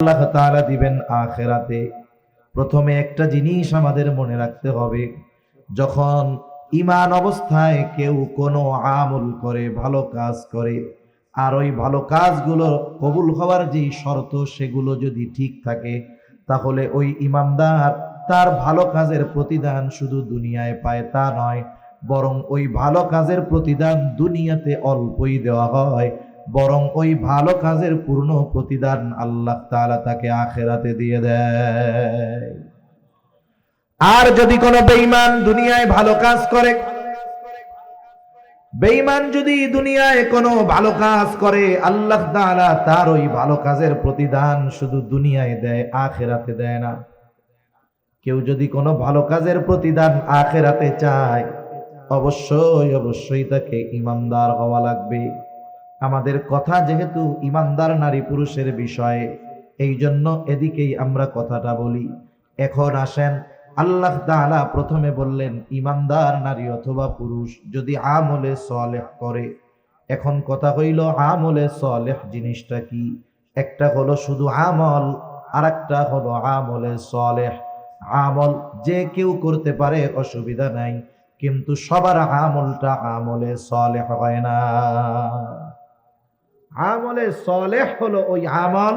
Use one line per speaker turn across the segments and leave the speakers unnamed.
আল্লাহ তাআলা দিবেন আখিরাতে। প্রথমে একটা জিনিস আমাদের মনে রাখতে হবে, যখন ঈমান অবস্থায় কেউ কোনো আমল করে, ভালো কাজ করে, আর ওই ভালো কাজগুলো কবুল হওয়ার যে শর্ত সেগুলো যদি ঠিক থাকে, তাহলে ওই ঈমানদার তার ভালো কাজের প্রতিদান শুধু দুনিয়ায় পায় তা নয়, বরং ওই ভালো কাজের প্রতিদান দুনিয়াতে অল্পই দেওয়া হয়, বরং ওই ভালো কাজের পূর্ণ প্রতিদান আল্লাহ তাআলা তাকে আখিরাতে দিয়ে দেয়। আর যদি কোনো বেঈমান দুনিয়ায় ভালো কাজ করে, বেঈমান যদি দুনিয়ায় কোনো ভালো কাজ করে, আল্লাহ তাআলা তার ওই ভালো কাজের প্রতিদান শুধু দুনিয়ায় দেয়, আখিরাতে দেয় না। কেউ যদি কোনো ভালো কাজের প্রতিদান আখিরাতে চায়, অবশ্যই অবশ্যই তাকে ঈমানদার হওয়া লাগবে। আমাদের কথা যেহেতু ঈমানদার নারী পুরুষের বিষয়ে, এই জন্য এদিকেই আমরা কথাটা বলি। এখন আসেন, আল্লাহ তাআলা প্রথমে বললেন ঈমানদার নারী অথবা পুরুষ যদি আমলে সালেহ করে। এখন কথা হইল আমলে সালেহ জিনিসটা কি? একটা হলো শুধু আমল, আর একটা হলো আমলে সালেহ। আমল যে কেউ করতে পারে, অসুবিধা নাই, কিন্তু সবার আমলটা আমলে সালেহ হয় না। আমলে সালেহ হলো ওই আমল,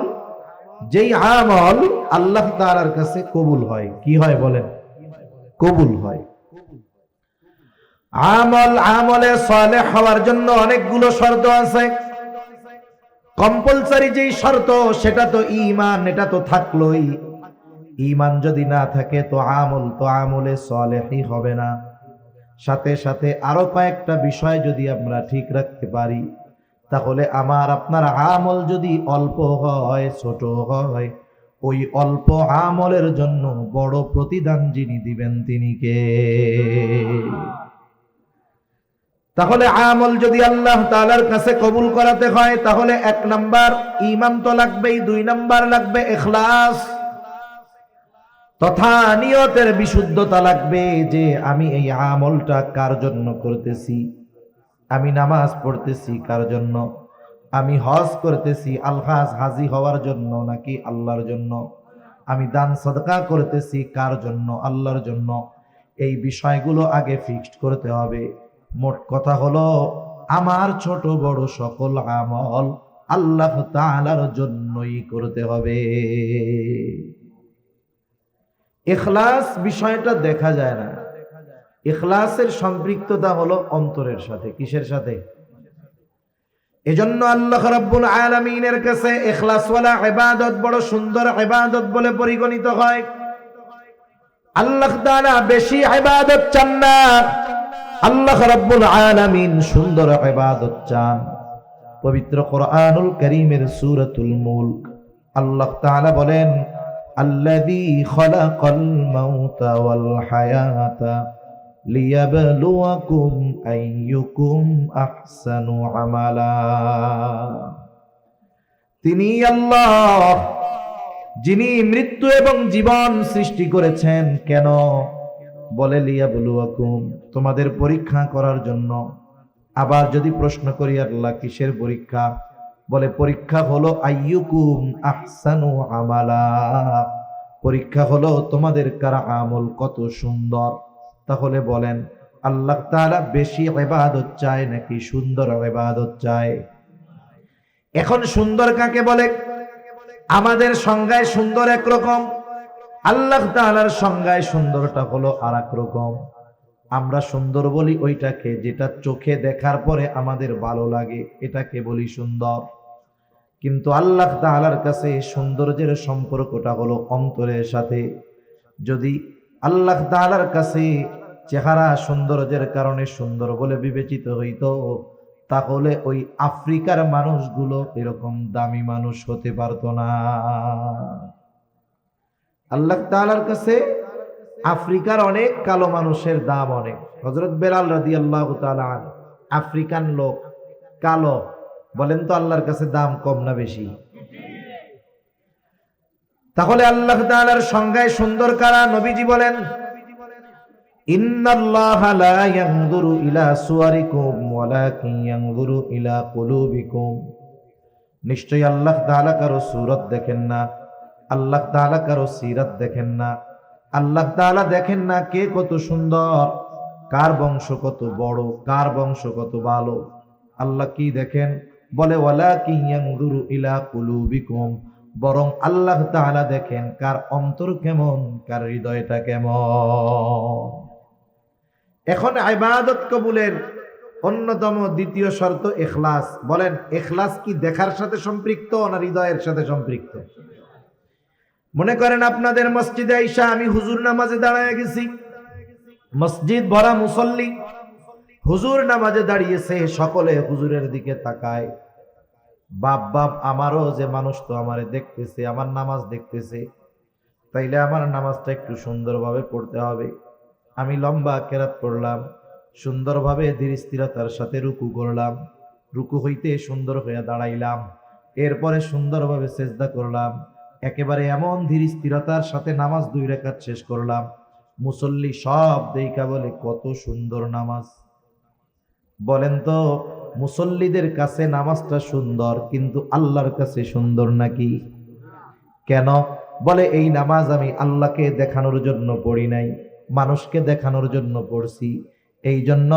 যেই আমল আল্লাহ তাআলার কাছে কবুল হয়। কি হয় বলেন? কবুল হয়। আমলে সালেহ হওয়ার জন্য অনেকগুলো শর্ত আছে। কম্পালসারি যেই শর্ত সেটা তো ঈমান, এটা তো থাকলোই। ঈমান যদি না থাকে তো আমলে সালেহই হবে না। সাথে সাথে আরো কয়েকটা বিষয় যদি আমরা ঠিক রাখতে পারি, তাহলে আমার আপনার আমল যদি অল্প হয়, ছোট হয়, ওই অল্প আমলের জন্য বড় প্রতিদান যিনি দিবেন তিনি কে? তাহলে আমল যদি আল্লাহ তাআলার কাছে কবুল করাতে হয়, তাহলে ১ নাম্বার ঈমান তো লাগবেই, ২ নাম্বার লাগবে ইখলাস, তথা নিয়তের বিশুদ্ধতা লাগবে, যে আমি এই আমলটা কার জন্য করতেছি। আমি নামাজ পড়তেছি কার জন্য? আমি হজ করতেছি হাজি হওয়ার জন্য নাকি আল্লাহর জন্য? আমি দান সাদকা করতেছি কার জন্য? আল্লাহর জন্য। এই বিষয়গুলো আগে ফিক্সড করতে হবে। মোট কথা হলো, আমার ছোট বড় সকল আমল আল্লাহ তাআলার জন্যই করতে হবে। ইখলাস বিষয়টা দেখা যায় না। ইখলাসের সম্পৃক্ততা হলো অন্তরের সাথে। কিসের সাথে? এজন্য আল্লাহ রাব্বুল আলামিনের কাছে ইখলাসওয়ালা ইবাদত বড় সুন্দর ইবাদত বলে পরিগণিত হয়। আল্লাহ তাআলা বেশি ইবাদত চান না, আল্লাহ রাব্বুল আলামিন সুন্দর ইবাদত চান। পবিত্র কোরআনুল কারীমের সূরাতুল মুলক আল্লাহ তাআলা বলেন, আল্লাযী খালাকাল মাউতা ওয়াল হায়াতা লিয়াবলুয়াকুম আইয়ুকুম আহসানু আমালা। তিনি আল্লাহ যিনি মৃত্যু এবং জীবন সৃষ্টি করেছেন। কেন? বলে লিয়াবলুয়াকুম, তোমাদের পরীক্ষা করার জন্য। আবার যদি প্রশ্ন করি আল্লাহ কিসের পরীক্ষা? বলে পরীক্ষা হলো আইয়ুকুম আহসানু আমালা, পরীক্ষা হলো তোমাদের কার আমল কত সুন্দর। তাহলে বলেন আল্লাহ তাআলা বেশি ইবাদত চায় নাকি সুন্দর ইবাদত চায়? এখন সুন্দর কাকে বলে? আমাদের সংজ্ঞায় সুন্দর একরকম, আল্লাহ তাআলার সংজ্ঞায় সুন্দরটা হলো আর এক রকম। আমরা সুন্দর বলি ওইটাকে যেটা চোখে দেখার পরে আমাদের ভালো লাগে, এটাকে বলি সুন্দর। কিন্তু আল্লাহ তাআলার কাছে সৌন্দর্যের সম্পর্কটা হলো অন্তরের সাথে। যদি আল্লাহ তাআলার কাছে চেহারা সৌন্দর্যের কারণে সুন্দর বলে বিবেচিত হইতো, তাহলে ওই আফ্রিকার মানুষগুলো এরকম দামি মানুষ হতে পারতো না। আল্লাহ তাআলার কাছে আফ্রিকার অনেক কালো মানুষের দাম অনেক। হযরত বেলাল রাদিয়াল্লাহু তাআলা আনহু আফ্রিকান লোক, কালো, বলেন তো আল্লাহর কাছে দাম কম না বেশি? তাহলে আল্লাহ তাআলার সংজ্ঞায় সুন্দর কারা? নবীজি বলেন, ইন্নাল্লাহা লা ইয়ানজুরু ইলা সুওয়ারিকুম ওয়ালাকিন ইয়ানজুরু ইলা কুলুবিকুম। নিশ্চয়ই আল্লাহ তাআলা কারো সূরত দেখেন না, আল্লাহ তাআলা কারো সিরাত দেখেন না, আল্লাহ তাআলা দেখেন না কে কত সুন্দর, কার বংশ কত বড়, কার বংশ কত ভালো। আল্লাহ কি দেখেন? বলে ওয়ালাকিন ইয়ানজুরু ইলা কুলুবিকুম, বরং আল্লাহ তাআলা দেখেন কার অন্তর কেমন, কার হৃদয়টা কেমন। এখন ইবাদত কবুলের অন্যতম দ্বিতীয় শর্ত ইখলাস। বলেন, ইখলাস কি দেখার সাথে সম্পৃক্ত না হৃদয়ের সাথে সম্পৃক্ত? মনে করেন আপনাদের মসজিদে আইসা আমি হুজুর নামাজে দাঁড়ায় গেছি, মসজিদ ভরা মুসল্লি, হুজুর নামাজে দাঁড়িয়েছে, সকলে হুজুরের দিকে তাকায়। বাপ বাপ আমারও যে মানুষ তো আমারে দেখতেছে, আমার নামাজ দেখতেছে, তাইলে আমার নামাজটা একটু সুন্দরভাবে পড়তে হবে। আমি লম্বা কেরাত পড়লাম, সুন্দরভাবে ধীর স্থিরতার সাথে রুকু করলাম, রুকু হইতে সুন্দর হয়ে দাঁড়াইলাম, এরপরে সুন্দরভাবে সেজদা করলাম, একেবারে এমন ধীর স্থিরতার সাথে নামাজ 2 রাকাত শেষ করলাম। মুসল্লি সব দেইখা বলে কত সুন্দর নামাজ। বলেন তো, মুসল্লিদের কাছে নামাজটা সুন্দর, কিন্তু আল্লাহর কাছে সুন্দর নাকি? কেন? বলে এই নামাজ আমি আল্লাহকে দেখানোর জন্য পড়ি নাই, মানুষকে দেখানোর জন্য পড়ছি। এই জন্য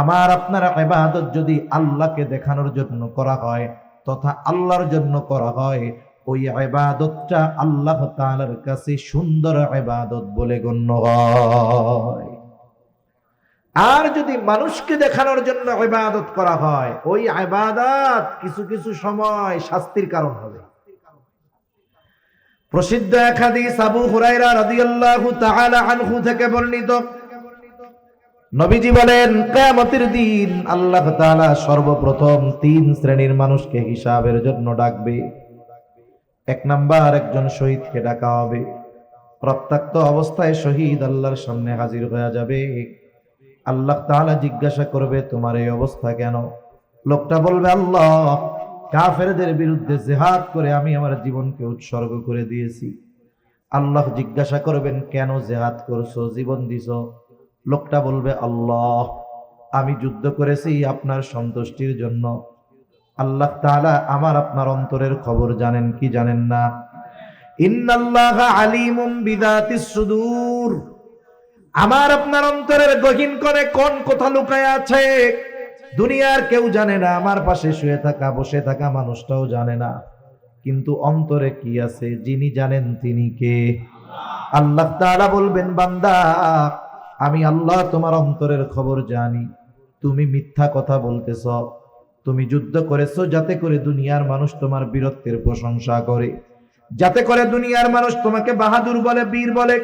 আমার আপনার ইবাদত যদি আল্লাহকে দেখানোর জন্য করা হয় তথা আল্লাহর জন্য করা হয়, ওই ইবাদতটা আল্লাহ তাআলার কাছে সুন্দর ইবাদত বলে গণ্য হয়। আর যদি মানুষকে দেখানোর জন্য ইবাদত করা হয়, ওই ইবাদত কিছু কিছু সময় শাস্তির কারণ হবে। প্রসিদ্ধ এক হাদিস আবু হুরায়রা রাদিয়াল্লাহু তাআলা আনহু থেকে বর্ণিত, নবীজি বলেন, কিয়ামতের দিন আল্লাহ তাআলা সর্বপ্রথম 3 শ্রেণীর মানুষকে হিসাবের জন্য ডাকবে। 1 নাম্বার, একজন শহীদকে ডাকা হবে। রক্তাক্ত অবস্থায় শহীদ আল্লাহর সামনে হাজির হয়ে যাবে। আল্লাহ তাআলা জিজ্ঞাসা করবে, তোমার এই অবস্থা কেন? লোকটা বলবে, আল্লাহ, কাফেরদের বিরুদ্ধে জিহাদ করে আমি আমার জীবনকে উৎসর্গ করে দিয়েছি। আল্লাহ জিজ্ঞাসা করবেন, কেন জিহাদ করছো, জীবন দিছো? লোকটা বলবে, আল্লাহ, আমি যুদ্ধ করেছি আপনার সন্তুষ্টির জন্য। আল্লাহ তাআলা আমার আপনার অন্তরের খবর জানেন কি জানেন না? ইন্নাল্লাহা আলিমুম বিযাতিস সুদূর, আমার আপনার অন্তরের গহীন কোণে কোন কথা লুকায় আছে দুনিয়ার কেউ জানে না, আমার পাশে শুয়ে থাকা বসে থাকা মানুষটাও জানে না, কিন্তু অন্তরে কি আছে যিনি জানেন তিনি কে? আল্লাহ তাআলা বলবেন, বান্দা, আমি আল্লাহ তোমার অন্তরের খবর জানি। তুমি মিথ্যা কথা বলতেছ, তুমি যুদ্ধ করেছো যাতে করে দুনিয়ার মানুষ তোমার বীরত্বের প্রশংসা করে, যাতে করে দুনিয়ার মানুষ তোমাকে বাহাদুর বলে, বীর বলে।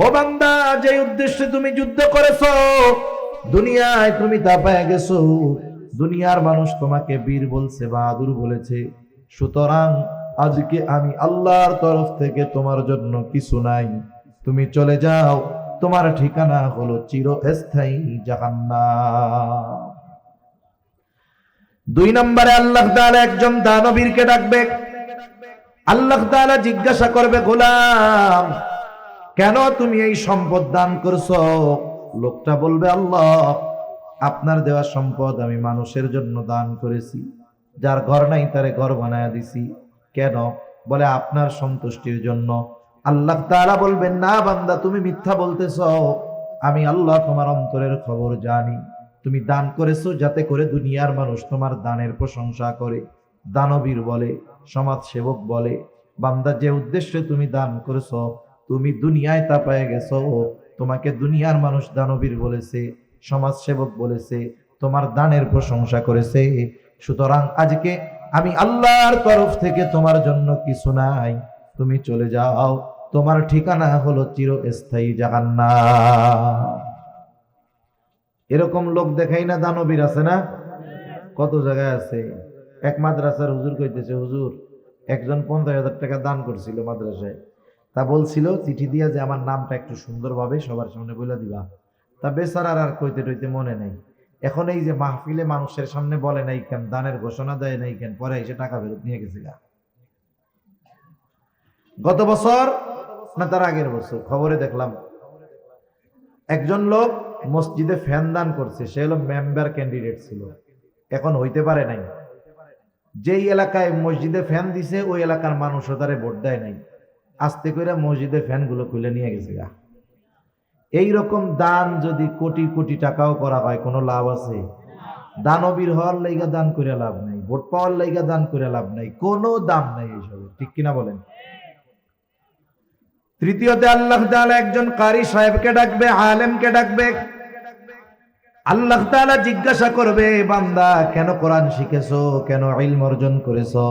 ও বান্দা, যে উদ্দেশ্যে তুমি যুদ্ধ করেছো, দুনিয়ায় তুমি তা পেয়ে গেছো, দুনিয়ার মানুষ তোমাকে বীর বলছে, বাহাদুর বলেছে। সুতরাং আজকে আমি আল্লাহর তরফ থেকে তোমার জন্য কিছু নাই, তুমি চলে যাও, তোমার ঠিকানা হলো চিরস্থায়ী জাহান্নাম। 2 নম্বরে আল্লাহ তাআলা একজন দানবীরকে ডাকবে। আল্লাহ তাআলা জিজ্ঞাসা করবে, গোলাম, কেন তুমি এই সম্পদ দান করছো? লোকটা বলবে, আল্লাহ, আপনার দেওয়া সম্পদ আমি মানুষের জন্য দান করেছি, যার ঘর নাই তারে ঘর বানায়া দিছি। কেন? বলে আপনার সন্তুষ্টির জন্য। আল্লাহ তাআলা বলবেন, না বান্দা, তুমি মিথ্যা বলতেছো, আমি আল্লাহ তোমার অন্তরের খবর জানি। তুমি দান করেছো যাতে করে দুনিয়ার মানুষ তোমার দানের প্রশংসা করে, দানবীর বলে, সমাজ সেবক বলে। বান্দা, যে উদ্দেশ্যে তুমি দান করেছো, তুমি দুনিয়ায় তা পেয়ে গেছো, তোমাকে দুনিয়ার মানুষ দানবীর বলেছে, সমাজ সেবক বলেছে, তোমার দানের প্রশংসা করেছে। সুতরাং আজকে আমি আল্লাহর তরফ থেকে তোমার জন্য কিছু নাই, তুমি চলে যাও, তোমার ঠিকানা হলো চিরস্থায়ী জাহান্নাম। এরকম লোক দেখাই না, দানবীর আছে না? কত জায়গায় আছে। এক মাদ্রাসার হুজুর কইতেছে, হুজুর, একজন 50,000 টাকা দান করছিল মাদ্রাসায়, তা বলছিল চিঠি দিয়া যে আমার নামটা একটু সুন্দরভাবে সবার সামনে বলে দিবা। তা বেচারার আর কইতে টইতে মনে নেই। এখন এই যে মাহফিলে মানুষের সামনে বলে নাই কেন, দানের ঘোষণা দেয় নাই কেন, পরে এসে টাকা ফেরত নিয়ে গেছে গা। গত বছর না তার আগের বছর খবরে দেখলাম একজন লোক মসজিদে ফ্যান দান করছে, সে হলো মেম্বার ক্যান্ডিডেট ছিল, এখন হইতে পারে নাই। যেই এলাকায় মসজিদে ফ্যান দিছে ওই এলাকার মানুষও তারে ভোট দেয় নাই, আস্তে করে মসজিদের ফ্যানগুলো খুলে নিয়ে গেছে গা। এইরকম দান যদি কোটি কোটি টাকাও করা হয়, কোনো লাভ আছে? দানবীর হওয়ার লাইগা দান করে লাভ নাই, ভোট পাওয়ার লাইগা দান করে লাভ নাই, কোনো দাম নাই এইসব, ঠিক কিনা বলেন? তৃতীয়তে আল্লাহ তাআলা একজন কারি সাহেবকে ডাকবে, আলেমকে ডাকবে। আল্লাহ তাআলা জিজ্ঞাসা করবে, বান্দা কেন কোরআন শিখেছো, কেন ইলম অর্জন করেছো?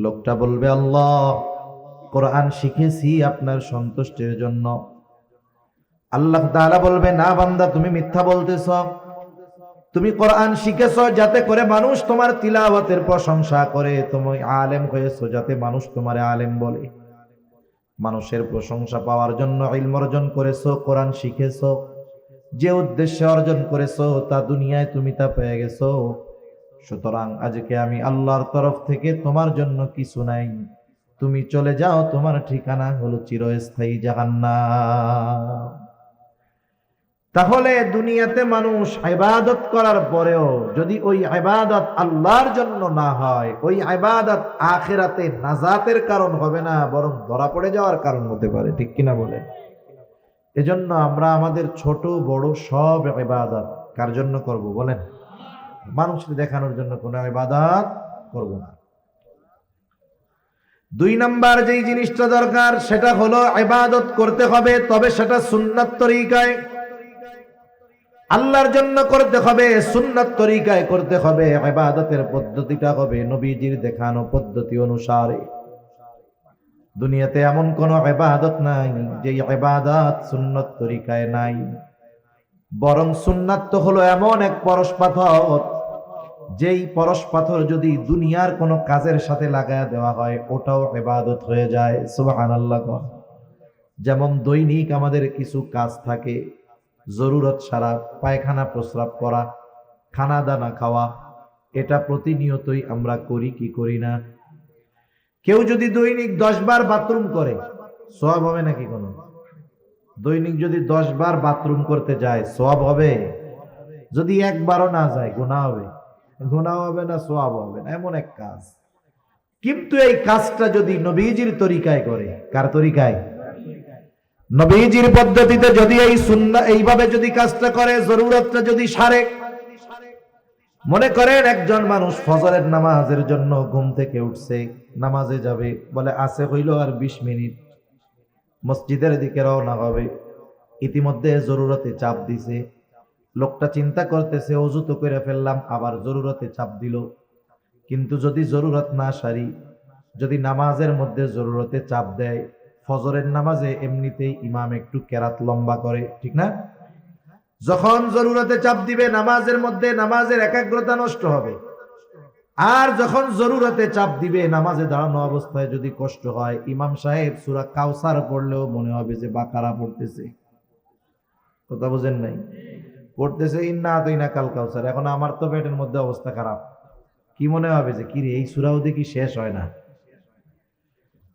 লোকটা বলবে, আল্লাহ কোরআন শিখেছি আপনার সন্তুষ্টির জন্য। আল্লাহ তাআলা বলবে, না বান্দা, তুমি মিথ্যা বলতেছ। তুমি কোরআন শিখেছো যাতে করে মানুষ তোমার তিলাওয়াতের প্রশংসা করে। তুমি আলেম হয়েছো যাতে মানুষ তোমার আলেম বলে। মানুষের প্রশংসা পাওয়ার জন্য ইলম অর্জন করেছো, কোরআন শিখেছো। যে উদ্দেশ্যে অর্জন করেছো তা দুনিয়ায় তুমি তা পেয়ে গেছো। সুতরাং আজকে আমি আল্লাহর তরফ থেকে তোমার জন্য কিছু নাই, তুমি চলে যাও, তোমার ঠিকানা হলো চিরস্থায়ী জাহান্নাম। তাহলে দুনিয়াতে মানুষ ইবাদত করার পরেও যদি ওই ইবাদত আল্লাহর জন্য না হয়, ওই ইবাদত আখিরাতে নাজাতের কারণ হবে না, বরং ধরা পড়ে যাওয়ার কারণ হতে পারে, ঠিক কিনা বলে? এজন্য আমরা আমাদের ছোট বড় সব ইবাদত কার জন্য করব বলেন? মানুষকে দেখানোর জন্য কোনো ইবাদত করব না। 2 নাম্বার যেই জিনিসটা দরকার সেটা হলো ইবাদত করতে হবে, তবে সেটা সুন্নাত তরিকায় আল্লাহর জন্য করতে হবে, সুন্নাত তরিকায় করতে হবে। ইবাদতের পদ্ধতিটা হবে নবীজির দেখানো পদ্ধতি অনুসারে। দুনিয়াতে এমন কোন ইবাদত নাই যে ইবাদত সুন্নাত তরিকায় নাই। বরং সুন্নাত তো হলো এমন এক পরশ পাথর, যেই পরশ পাথর যদি দুনিয়ার কোনো কাজের সাথে লাগায় দেওয়া হয় ওটাও ইবাদত হয়ে যায়। সুবহানাল্লাহ। যেমন দৈনিক আমাদের কিছু কাজ থাকে, জরুরত সারা, পায়খানা প্রস্রাব করা, খানা দানা খাওয়া, এটা প্রতিনিয়তই আমরা করি কি করি না? কেউ যদি দৈনিক 10 বার বাথরুম করে সওয়াব হবে নাকি? কোনো দৈনিক যদি 10 বার বাথরুম করতে যায় সওয়াব হবে? যদি একবারও না যায় গুনাহ হবে। গুনাহ হবে না, সওয়াব হবে না, এমন এক কাজ। কিন্তু এই কাজটা যদি নবীজির তরিকায় করে, কার তরিকায়? নবীজির পদ্ধতিতে যদি এই সুন্নাহ এইভাবে যদি কাজটা করে, জরুরতটা যদি সারে। মনে করেন একজন মানুষ ফজরের নামাজের জন্য ঘুম থেকে উঠছে, নামাজে যাবে, বলে আছে হইল আর 20 মিনিট, মসজিদের দিকে রওনা হবে। ইতিমধ্যে জরুরতে চাপ দিছে, লোকটা চিন্তা করতেছে ওযু তো করে ফেললাম, আবার জরুরতে চাপ দিল। কিন্তু যদি জরুরত না সারি, যদি নামাজের মধ্যে জরুরতে চাপ দেয়, ফজরের নামাজে এমনিতেই ইমাম একটু কেরাত লম্বা করে, ঠিক না? যখন জরুরতে চাপ দিবে নামাজের মধ্যে, নামাজের একাগ্রতা নষ্ট হবে। আর যখন জরুরতে চাপ দিবে নামাজে দাঁড়ানো অবস্থায় যদি কষ্ট হয়, ইমাম সাহেব সূরা কাউসার পড়লেও মনে হবে যে বাকারা পড়তেছে। কথা বুঝেন নাই? পড়তেছে ইন্না আতাইনা কাল কাউসার। এখন আমার তো পেটের মধ্যে অবস্থা খারাপ, কি মনে হবে যে কি রে, এই সূরাও দেখি শেষ হয় না।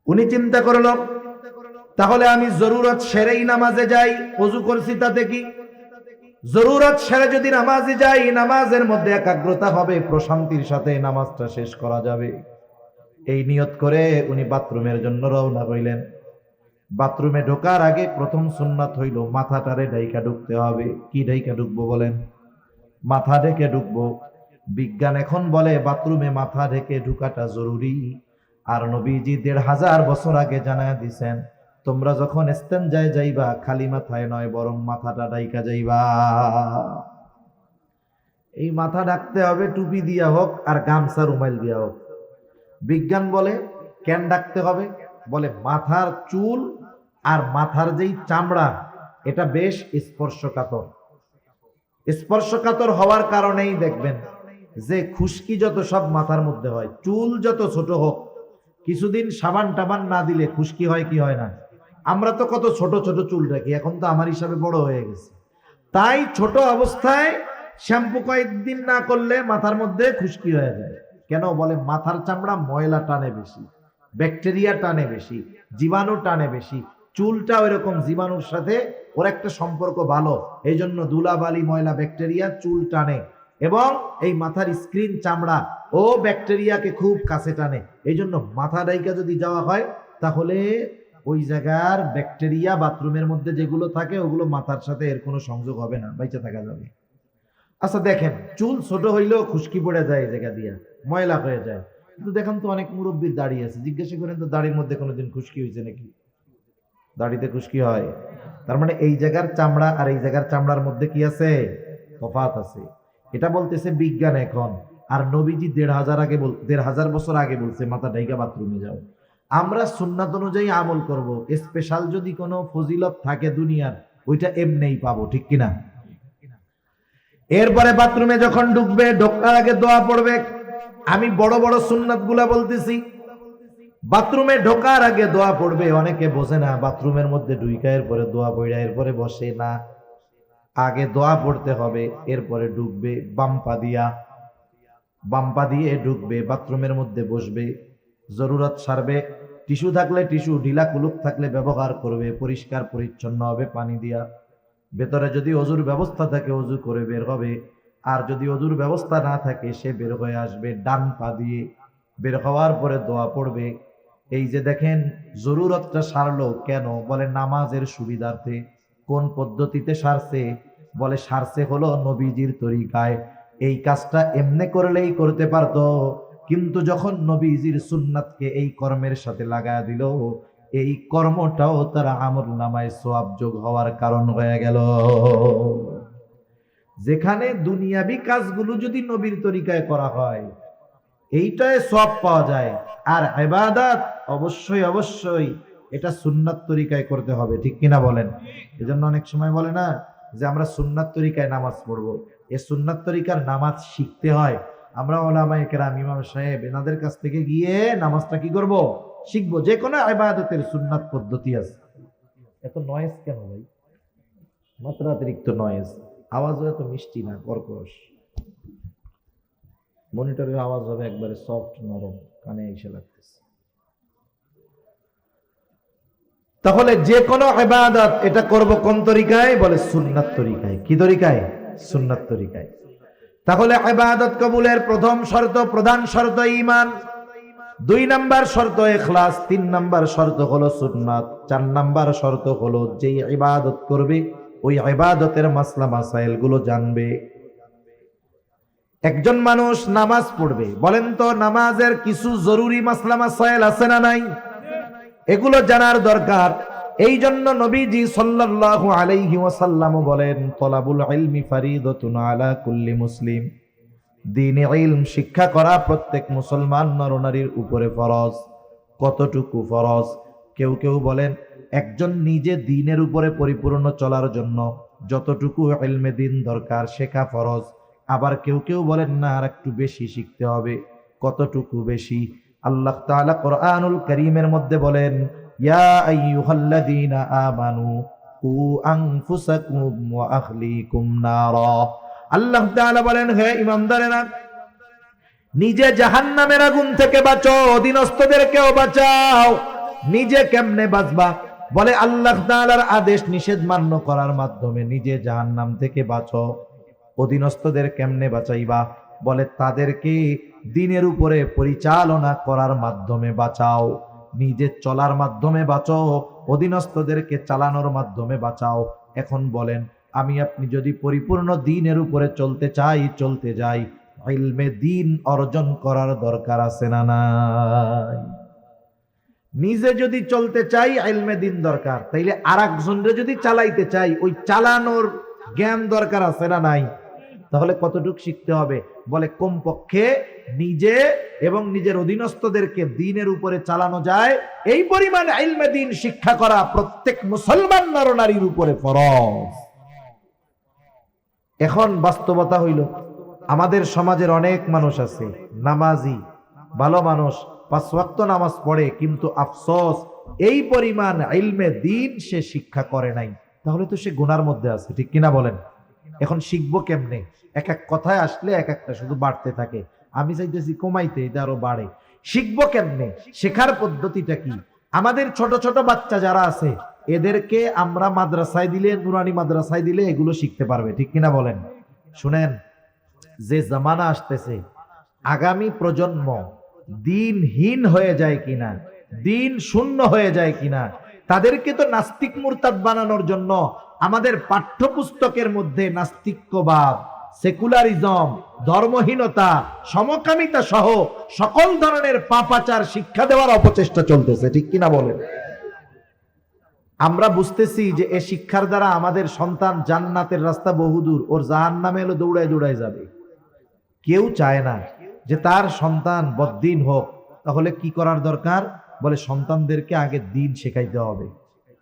উনি চিন্তা করলো তাহলে আমি জরুরত সেরেই নামাজে যাই, ওযু করছি তাতে কি? জরুরত সেরে যদি নামাজে যাই, নামাজের মধ্যে একাগ্রতা হবে, প্রশান্তির সাথে নামাজটা শেষ করা যাবে। এই নিয়ত করে উনি বাথরুমের জন্য রওনা হইলেন। বাথরুমে ঢোকার আগে প্রথম সুন্নাত হইল মাথাটারে ঢাইকা ঢুকতে হবে। কি ঢাইকা ঢুকবো বলেন? মাথা ঢেকে ঢুকবো। বিজ্ঞান এখন বলে বাথরুমে মাথা ঢেকে ঢুকাটা জরুরি। আর নবীজি 1500 বছর আগে জানায়া দিছেন, তোমরা যখন ইস্তেনজায় যাইবা খালি মাথায় নয়, বরং মাথাটা ঢাইকা যাইবা। এই মাথা ঢাকতে হবে টুপি দিয়া হোক আর গামছা রুমাইল দিয়া হোক। বিজ্ঞান বলে কেন ঢাকতে হবে? বলে মাথার চুল আর মাথার যেই চামড়া এটা বেশ স্পর্শকাতর। স্পর্শকাতর হওয়ার কারণেই দেখবেন যে খুশকি যত সব মাথার মধ্যে হয়, চুল যত ছোট হোক, কিছুদিন সাবান টাবান না দিলে খুশকি হয় কি হয় না? আমরা তো কত ছোট ছোট চুল রাখি, এখন তো আমার হিসাবে বড় হয়ে গেছে। তাই ছোট অবস্থায় শ্যাম্পু কয়েকদিন না করলে মাথার মধ্যে খুশকি হয়ে যায়। কেন? বলে মাথার চামড়া ময়লা টানে বেশি, ব্যাকটেরিয়া টানে বেশি, জীবাণু টানে বেশি। চুলটা ওইরকম জীবাণুর সাথে ওর একটা সম্পর্ক ভালো, এই জন্য ধুলাবালি ময়লা ব্যাকটেরিয়া চুল টানে, এবং এই মাথার স্ক্রিন চামড়া ও ব্যাকটেরিয়াকে খুব কাছে টানে। এই জন্য মাথা ডাইকা যদি যাওয়া হয় তাহলে ওই জায়গার ব্যাকটেরিয়া বাথরুমের মধ্যে যেগুলো থাকে ওগুলো মাথার সাথে এর কোনো সংযোগ হবে না, বাইচা থাকা যাবে। আচ্ছা দেখেন, চুল ছোট হইলেও খুশকি পড়ে যায় এই জায়গা দিয়া, ময়লা হয়ে যায়। কিন্তু দেখেন তো অনেক মুরব্বীর দাড়ি আছে, জিজ্ঞাসা করেন তো দাড়ির মধ্যে কোনোদিন খুশকি হয়েছে নাকি? দাড়িতে খুশকি হয়। তার মানে এই জায়গার চামড়া আর এই জায়গার চামড়ার মধ্যে কি আছে? তফাৎ আছে। এটা বলতেছে বিজ্ঞান এখন। আর নবীজি ১,৫০০ বছর আগে বলছে মাথা ঢাইকা বাথরুমে যাও। আমরা সুন্নাত অনুযায়ী আমল করব। স্পেশাল যদি কোনো ফজিলত থাকে দুনিয়ার, ওইটা এমনিই পাবো, ঠিক কিনা? এরপরে বাথরুমে যখন ঢুকবে, ঢোকার আগে দোয়া পড়বে। আমি বড় বড় সুন্নাত গুলা বলতেছি। বাথরুমে ঢোকার আগে দোয়া পড়বে। অনেকে বোঝে না, বাথরুমের মধ্যে ঢুইকা এরপরে দোয়া পড়া এরপরে বসে না। আগে দোয়া পড়তে হবে, এরপরে ঢুকবে। বাম্পা দিয়ে ঢুকবে, বাথরুমের মধ্যে বসবে, জরুরত সারবে। টিস্যু থাকলে টিস্যু, ঢিলা কুলুক থাকলে ব্যবহার করবে, পরিষ্কার পরিচ্ছন্ন হবে পানি দিয়া। ভেতরে যদি অজুর ব্যবস্থা থাকে অজু করে বের হবে, আর যদি অজুর ব্যবস্থা না থাকে সে বের হয়ে আসবে ডান পা দিয়ে। বের হওয়ার পরে দোয়া পড়বে। এই যে দেখেন জরুরতটা সারলো কেন? বলে নামাজের সুবিধার্থে। কোন পদ্ধতিতে সারছে? বলে সারছে হলো নবীজির তরিকায়। এই কাজটা এমনি করলেই করতে পারতো, কিন্তু যখন নবীজির সুন্নাতকে এই কর্মের সাথে লাগায় দিল, এই কর্মটাও তার আমল নামায় সওয়াব যোগ হওয়ার কারণ হয়ে গেল। যেখানে দুনিয়াবি কাজগুলো যদি নবীর তরিকায় করা হয়, এইটায় সওয়াব পাওয়া যায়। আর ইবাদত অবশ্যই এটা সুন্নাত তরিকায় করতে হবে, ঠিক কিনা বলেন? এজন্য অনেক সময় বলে না যে আমরা সুন্নাত তরিকায় নামাজ পড়বো। এই সুন্নাত তরিকার নামাজ শিখতে হয়। আমরা উলামায়ে কেরাম, ইমাম সাহেব, এনাদের কাছ থেকে গিয়ে নামাজটা কি করব? শিখবো। যে কোনো ইবাদতের সুন্নাত পদ্ধতি আছে। এত নয়েজ কেন ভাই? মাত্রাতিরিক্ত নয়েজ। আওয়াজও এত মিষ্টি না, কর্কশ। মনিটরের আওয়াজ হবে একবারে সফট, নরম, কানে এসে লাগতেছে। তাহলে যে কোনো ইবাদত এটা করব কোন তরিকায়? বলে সুন্নাত তরিকায়। কি তরিকায়? সুন্নাত তরিকায়। তাহলে ইবাদত কবুলের প্রথম শর্ত, প্রধান শর্ত ঈমান, 2 নাম্বার শর্ত ইখলাস, 3 নাম্বার শর্ত হলো সুন্নাত, 4 নাম্বার শর্ত হলো যে ইবাদত করবে ওই ইবাদতের মাসলা মাসাইল গুলো জানবে। একজন মানুষ নামাজ পড়বে, বলেন তো নামাজের কিছু জরুরি মাসলা মাসাইল আছে না নাই? এগুলো জানার দরকার। এই জন্য নবীজি সাল্লাল্লাহু আলাইহি ওয়াসাল্লাম বলেন, তলাবুল ইলমি ফারিদাতুন আলা কুল্লি মুসলিম। দ্বীনে ইলম শিক্ষা করা প্রত্যেক মুসলমান নরনারীর উপরে ফরজ। কতটুকু ফরজ? কেউ বলেন একজন নিজে দ্বীনের উপরে পরিপূর্ণ চলার জন্য যতটুকু ইলমে দ্বীন দরকার শেখা ফরজ। আবার কেউ বলেন না, আর একটু বেশি শিখতে হবে। কতটুকু বেশি? আল্লাহ তাআলা কোরআনুল কারীমের মধ্যে বলেন, ইয়া আইয়ুহাল্লাযীনা আমানু কু আনফুসাকুম ওয়া আহলিকুম নারা। আল্লাহ তাআলা বলেন, হে ঈমানদারেরা, নিজে জাহান্নামের আগুন থেকে বাঁচো, অধীনস্থদেরকেও বাঁচাও। নিজে কেমনে বাঁচবা? বলে আল্লাহ তাআলার আদেশ নিষেধ মান্য করার মাধ্যমে নিজে জাহান্নাম থেকে বাঁচো। অধীনস্থদের কেমনে বাঁচাইবা? বলে তাদেরকে দ্বীনের উপরে পরিচালনা করার মাধ্যমে বাঁচাও। নিজে চলার মাধ্যমে বাঁচো, অধীনস্থদেরকে চালানোর মাধ্যমে বাঁচাও। এখন বলেন, আমি আপনি যদি পরিপূর্ণ দ্বীনের উপরে চলতে যাই, ইলমে দ্বীন অর্জন করার দরকার আছে না নাই? নিজে যদি চলতে চাই ইলমে দ্বীন দরকার, তাইলে আরেকজনরে যদি চালাইতে চাই ওই চালানোর জ্ঞান দরকার আছে না নাই? তাহলে কতটুকু শিখতে হবে? বলে কমপক্ষে নিজে এবং নিজের অধীনস্থদেরকে দ্বীনের উপরে চালানো যায় এই পরিমাণ ইলমে দ্বীন শিক্ষা করা প্রত্যেক মুসলমান নরনারীর উপরে ফরজ। এখন বাস্তবতা হইল, আমাদের সমাজের অনেক মানুষ আছে নামাজি, ভালো মানুষ, 5 ওয়াক্ত নামাজ পড়ে, কিন্তু আফসোস এই পরিমাণ ইলমে দ্বীন সে শিক্ষা করে নাই। তাহলে তো সে গুনার মধ্যে আছে, ঠিক কিনা বলেন? এখন শিখবো কেমনে? এক এক কথায় আসলে এক একটা শুধু বাড়তে থাকে। আমি চাইতেছি কমাইতে, এটা আরো বাড়ে। শিখবো কেমনে? শেখার পদ্ধতিটা কি? আমাদের ছোট ছোট বাচ্চা যারা আছে এদেরকে আমরা মাদ্রাসায় দিলে, নুরানি মাদ্রাসায় দিলে এগুলো শিখতে পারবে, ঠিক কিনা বলেন? শুনেন, যে জামানা আসতেছে, আগামী প্রজন্ম দ্বীনহীন হয়ে যায় কিনা দিন শূন্য হয়ে যায় কিনা। তাদেরকে তো নাস্তিক মুরতাদ বানানোর জন্য আমাদের পাঠ্যপুস্তকের মধ্যে নাস্তিক্যবাদ, সেকুলারিজম, ধর্মহীনতা, সমকামিতা সহ সকল ধরনের পাপাচার শিক্ষা দেওয়ার অপচেষ্টা চলতেছে, ঠিক কিনা বলেন? আমরা বুঝতেছি যে এই শিক্ষার দ্বারা আমাদের সন্তান জান্নাতের রাস্তা বহুদূর, ওর জাহান্নামে এলো দৌড়ায় দৌড়ায় যাবে। কেউ চায় না যে তার সন্তান বদ্দিন হোক। তাহলে কি করার দরকার? বলে সন্তানদেরকে আগে দিন শেখাইতে হবে।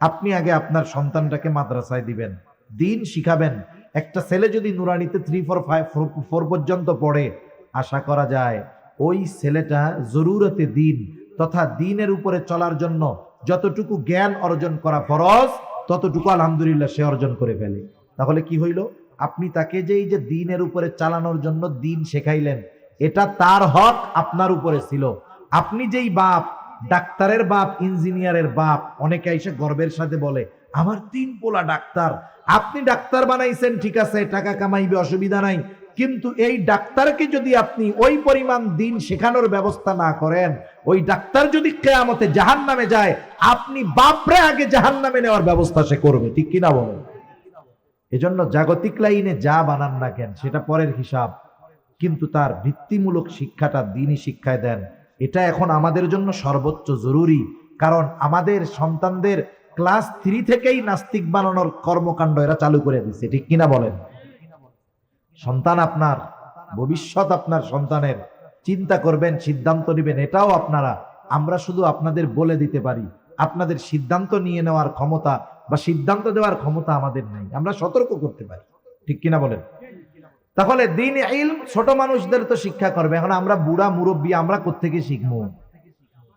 আপনি আগে আপনার সন্তানটাকে মাদ্রাসায় দিবেন, দিন শিখাবেন। একটা ছেলে যদি নুরানিতে 3, 4 পর্যন্ত পড়ে, আশা করা যায় ওই ছেলেটা জরুরতে দিন তথা দিনের উপরে চলার জন্য যতটুকু জ্ঞান অর্জন করা ফরজ, ততটুকু আলহামদুলিল্লাহ সে অর্জন করে ফেলে। তাহলে কি হইল? আপনি তাকে যে এই যে দিনের উপরে চালানোর জন্য দিন শেখাইলেন, এটা তার হক আপনার উপরে ছিল। আপনি যেই বাপ, ডাক্তারের বাপ, ইঞ্জিনিয়ারের বাপ, অনেকে এসে গর্বের সাথে বলে আমার 3 পোলা ডাক্তার। আপনি ডাক্তার বানাইছেন, ঠিক আছে, টাকা কামাইবে, অসুবিধা নাই, কিন্তু এই ডাক্তারকে যদি আপনি ওই পরিমাণ দিন শেখানোর ব্যবস্থা না করেন, ওই ডাক্তার যদি কিয়ামতে জাহান্নামে যায়, আপনি বাপরে আগে জাহান্নামে নেওয়ার ব্যবস্থা সে করবে, ঠিক কিনা বলেন? এজন্য জাগতিক লাইনে যা বানান না কেন সেটা পরের হিসাব, কিন্তু তার ভিত্তিমূলক শিক্ষাটা দিনই শিক্ষায় দেন। এটা এখন আমাদের জন্য সর্বোচ্চ জরুরি, কারণ আমাদের সন্তানদের ক্লাস 3 থেকেই নাস্তিক বানানোর কর্মকাণ্ড এরা চালু করে দিচ্ছে, ঠিক কিনা বলেন? সন্তান আপনার, ভবিষ্যৎ আপনার সন্তানের, চিন্তা করবেন, সিদ্ধান্ত নেবেন, এটাও আপনারা। আমরা শুধু আপনাদের বলে দিতে পারি, আপনাদের সিদ্ধান্ত নিয়ে নেওয়ার ক্ষমতা বা সিদ্ধান্ত দেওয়ার ক্ষমতা আমাদের নেই। আমরা সতর্ক করতে পারি, ঠিক কিনা বলেন? তাহলে দিন ইলম ছোট মানুষদের তো শিক্ষা করবে। এখন আমরা বুড়া মুরব্বী, আমরা কোত্থেকে শিখবো?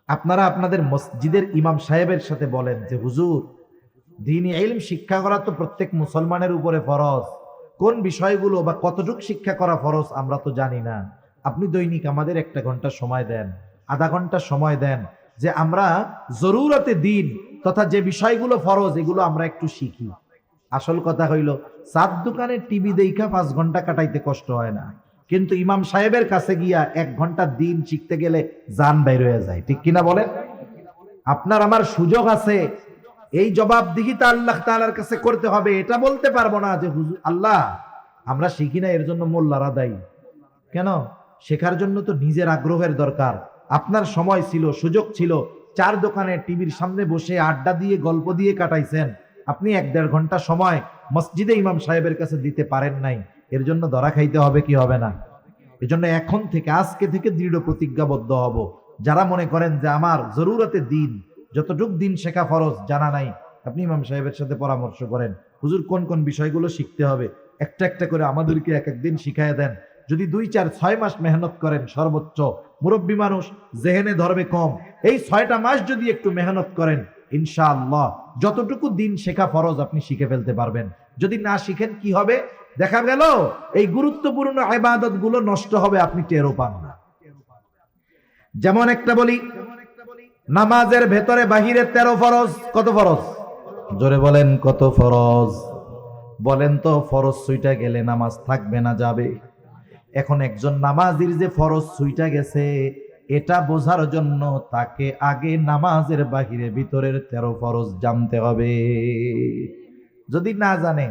আপনারা আপনাদের মসজিদের ইমাম সাহেবের সাথে বলেন যে হুজুর, দিন ইলম শিক্ষা করা তো প্রত্যেক মুসলমানের উপরে ফরজ। কোন বিষয়গুলো বা কতটুকু শিক্ষা করা ফরজ আমরা তো জানি না। আপনি দৈনিক আমাদের 1 ঘন্টা সময় দেন, আধা ঘন্টা সময় দেন, যে আমরা জরুরতে দিন তথা যে বিষয়গুলো ফরজ এগুলো আমরা একটু শিখি। আসল কথা হইল, চার দোকানে টিভি দেখা 5 ঘন্টা কাটাইতে কষ্ট হয় না, কিন্তু ইমাম সাহেবের কাছে গিয়া 1 ঘন্টা দিন শিখতে গেলে জান বাইর হয়ে যায়, ঠিক কিনা বলেন? আপনার আমার সুযোগ আছে, এই জবাবদিহিতা আল্লাহ তাআলার কাছে করতে হবে। এটা বলতে পারবো না যে হুজুর আল্লাহ আমরা শিখি না এর জন্য মোল্লারা দায়ী। কেন? শেখার জন্য তো নিজের আগ্রহের দরকার। আপনার সময় ছিল, সুযোগ ছিল, 4 দোকানে টিভির সামনে বসে আড্ডা দিয়ে গল্প দিয়ে কাটাইছেন, আপনি 1-1.5 ঘন্টা সময় মসজিদে ইমাম সাহেবের কাছে দিতে পারেন নাই, এর জন্য ধরা খাইতে হবে কি হবে না? এজন্য এখন থেকে, আজকে থেকে দৃঢ় প্রতিজ্ঞাবদ্ধ হব। যারা মনে করেন যে আমার জরুরতে দিন, যতটুক দিন শেখা ফরজ জানা নাই, আপনি ইমাম সাহেবের সাথে পরামর্শ করেন, হুজুর কোন কোন বিষয়গুলো শিখতে হবে, একটা একটা করে আমাদেরকে এক একদিন শিখাইয়া দেন। যদি 2, 4, 6 মাস মেহনত করেন, সর্বোচ্চ মুরব্বী মানুষ জেহেনে ধরবে কম, এই 6টা মাস যদি একটু মেহনত করেন, ইনশাআল্লাহ যতটুকু দিন শেখা ফরজ আপনি শিখে ফেলতে পারবেন। যদি না শিখেন কি হবে? দেখা গেল এই গুরুত্বপূর্ণ ইবাদত গুলো নষ্ট হবে, আপনি টেরও পান না। যেমন একটা বলি, নামাজের ভেতরে বাহিরে 13 ফরজ। কত ফরজ? জোরে বলেন, কত ফরজ? বলেন তো, ফরজ ছুইটা গেলে নামাজ থাকবে না যাবে? এখন একজন নামাজির যে ফরজ ছুইটা গেছে, এটা বোঝার জন্য তাকে আগে নামাজের বাহিরে ভিতরের 13 ফরজ জানতে হবে। যদি না জানে,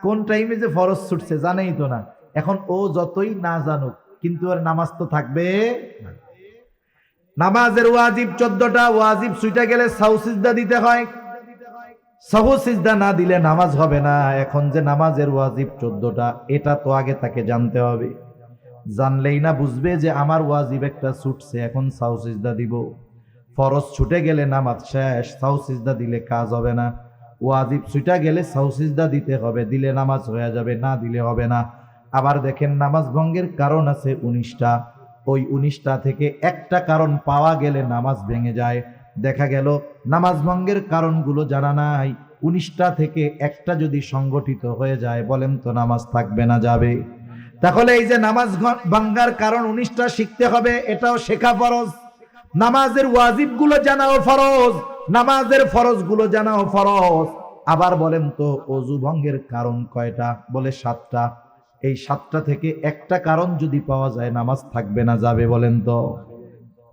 কোন টাইমে যে ফরজ ছুটছে জানেই তো না, এখন ও যতই না জানুক, কিন্তু ওর নামাজ তো থাকবে না। নামাজের ওয়াজিব 14টা, ওয়াজিব ছুইটা গেলে সাহু সিজদা দিতে হয়। সাহু সিজদা না দিলে নামাজ হবে না। এখন যে নামাজের ওয়াজিব 14টা, এটা তো আগে তাকে জানতে হবে। জানলেই না বুঝবে যে আমার ওয়াজিব একটা ছুটছে, এখন সাহু সিজদা দিব। ফরজ ছুটে গেলে নামাজ শেষ, সাহু সিজদা দিলে কাজ হবে না। ওয়াজিব ছুটে গেলে সাহু সিজদা দিতে হবে, দিলে নামাজ হয়ে যাবে, না দিলে হবে না। আবার দেখেন, নামাজ ভঙ্গের কারণ আছে 19টা, ওই 19টা থেকে একটা কারণ পাওয়া গেলে নামাজ ভেঙে যায়। দেখা গেল নামাজ ভঙ্গের কারণগুলো জানা নাই, 19টা থেকে একটা যদি সংগঠিত হয়ে যায়, বলেন তো নামাজ থাকবে না যাবে? তাহলে এই যে নামাজ ভাঙ্গার কারণ 19টা শিখতে হবে, এটাও শেখা ফরজ। নামাজের ওয়াজিব গুলো জানাও ফরজ, নামাজের ফরজ গুলো জানাও ফরজ। আবার বলেন তো ওযু ভঙ্গের কারণ কয়টা? বলে 7টা। এই 7টা থেকে একটা কারণ যদি পাওয়া যায়, নামাজ থাকবে না যাবে? বলেন তো।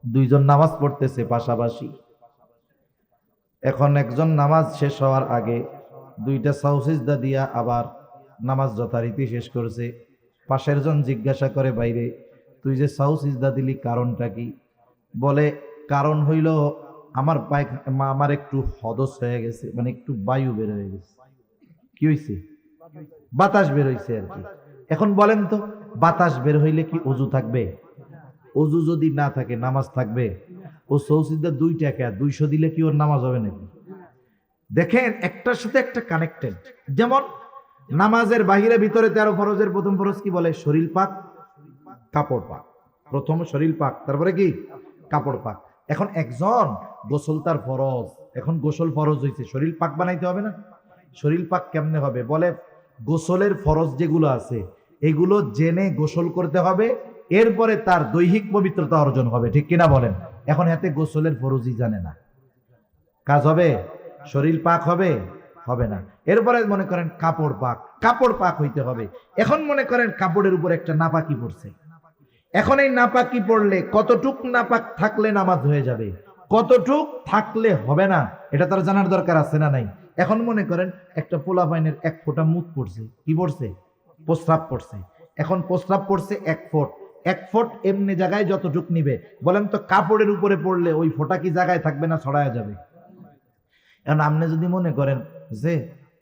2 জন নামাজ পড়তেছে পাশাপাশি, এখন একজন নামাজ শেষ হওয়ার আগে দুইটা সাউসিজদা দিয়া আবার নামাজ যথারীতি শেষ করেছে। পাশের জন জিজ্ঞাসা করে বাইরে, তুই যে সাউসিজদা দিলি কারণটা কি? বলে কারণ হইল আমার একটু হদস হয়ে গেছে, মানে একটু বায়ু বের হয়ে গেছে। কি হয়েছে? বাতাস বের হয়েছে আর কি। এখন বলেন তো, বাতাস বের হইলে কি অজু থাকবে? অজু যদি না থাকে নামাজ থাকবে? ও সৌসিদা 2 টাকা 200 দিলে কি ওর নামাজ হবে নাকি? দেখেন একটার সাথে একটা কানেক্টেড। যেমন নামাজের বাহিরে ভিতরে 13 ফরজের প্রথম ফরজ কি বলে? শরীর পাক, কাপড় পাক। প্রথম শরীর পাক, তারপরে কি? কাপড় পাক। এখন একজন গোসল তার ফরজ, এখন গোসল ফরজ হয়েছে, শরীর পাক বানাইতে হবে না? শরীর পাক কেমনে হবে? বলে গোসলের ফরজ যেগুলো আছে এগুলো জেনে গোসল করতে হবে, এরপরে তার দৈহিক পবিত্রতা অর্জন হবে। ঠিক কিনা বলেন? এখন হাতে গোসলের ফরজই জানে না, কাজ হবে? শরীর পাক হবে? হবে না। এরপরে মনে করেন কাপড় পাক, কাপড় পাক হইতে হবে। এখন মনে করেন কাপড়ের উপর একটা নাপাকি পড়ছে, এখন এই নাপাকি পড়লে কতটুক নাপাক থাকলে নামাজ হয়ে যাবে, কতটুক থাকলে হবে না, এটা তার জানার দরকার আছে না নাই? এখন মনে করেন একটা পোলা পাইনের 1 ফোঁটা মুখ পড়ছে। কি পড়ছে? প্রস্রাব পড়ছে। এখন প্রস্রাব পড়ছে 1 ফুট, 1 ফুট এমনি জায়গায় যতটুক নিবে, বলেন তো কাপড়ের উপরে পড়লে ওই ফোঁটা কি জায়গায় থাকবে না ছড়ায়া যাবে? এখন আপনি যদি মনে করেন যে